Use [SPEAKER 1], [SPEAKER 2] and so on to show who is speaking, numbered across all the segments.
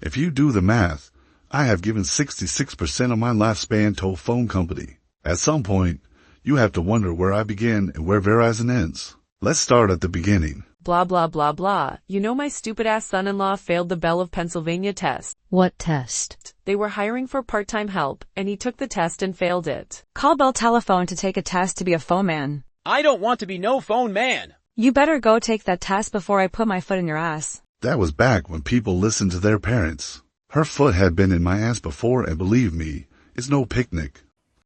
[SPEAKER 1] If you do the math, I have given 66% of my lifespan to a phone company. At some point, you have to wonder where I begin and where Verizon ends. Let's start at the beginning.
[SPEAKER 2] Blah blah blah blah. You know my stupid-ass son-in-law failed the Belle of Pennsylvania test.
[SPEAKER 3] What test?
[SPEAKER 2] They were hiring for part-time help, and he took the test and failed it.
[SPEAKER 4] Call Bell Telephone to take a test to be a phone man.
[SPEAKER 5] I don't want to be no phone man.
[SPEAKER 4] You better go take that test before I put my foot in your ass.
[SPEAKER 1] That was back when people listened to their parents. Her foot had been in my ass before, and believe me, it's no picnic.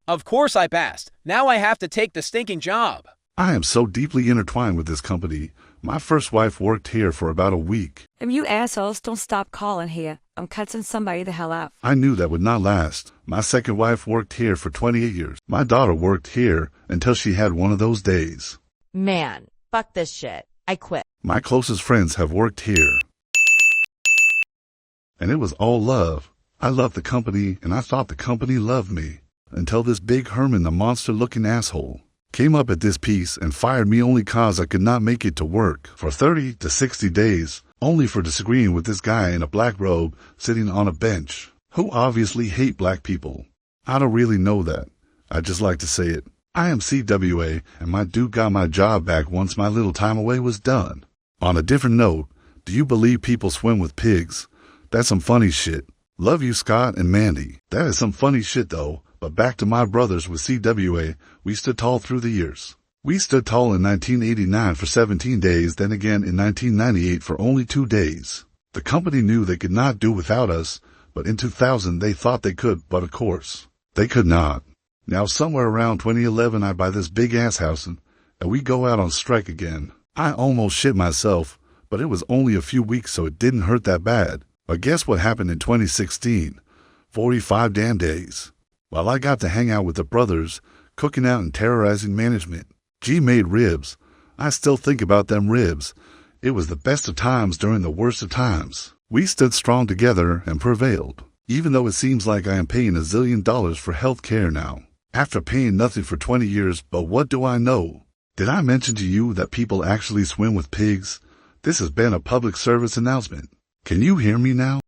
[SPEAKER 5] Of course I passed. Now I have to take the stinking job.
[SPEAKER 1] I am so deeply intertwined with this company. My first wife worked here for about a week.
[SPEAKER 4] If you assholes don't stop calling here, I'm cutting somebody the hell out.
[SPEAKER 1] I knew that would not last. My second wife worked here for 28 years. My daughter worked here until she had one of those days.
[SPEAKER 6] Man, fuck this shit. I quit.
[SPEAKER 1] My closest friends have worked here. And it was all love. I loved the company, and I thought the company loved me. Until this big Herman, the monster-looking asshole, came up at this piece and fired me only cause I could not make it to work for 30 to 60 days, only for disagreeing with this guy in a black robe sitting on a bench, who obviously hate black people. I don't really know that. I just like to say it. I am CWA, and my dude got my job back once my little time away was done. On a different note, do you believe people swim with pigs? That's some funny shit. Love you, Scott and Mandy. That is some funny shit though. But back to my brothers with CWA, we stood tall through the years. We stood tall in 1989 for 17 days, then again in 1998 for only 2 days. The company knew they could not do without us, but in 2000 they thought they could, but of course, they could not. Now somewhere around 2011 I buy this big ass house and we go out on strike again. I almost shit myself, but it was only a few weeks so it didn't hurt that bad. But guess what happened in 2016? 45 damn days. While I got to hang out with the brothers, cooking out and terrorizing management. G made ribs. I still think about them ribs. It was the best of times during the worst of times. We stood strong together and prevailed. Even though it seems like I am paying $1 zillion for health care now. After paying nothing for 20 years, but what do I know? Did I mention to you that people actually swim with pigs? This has been a public service announcement. Can you hear me now?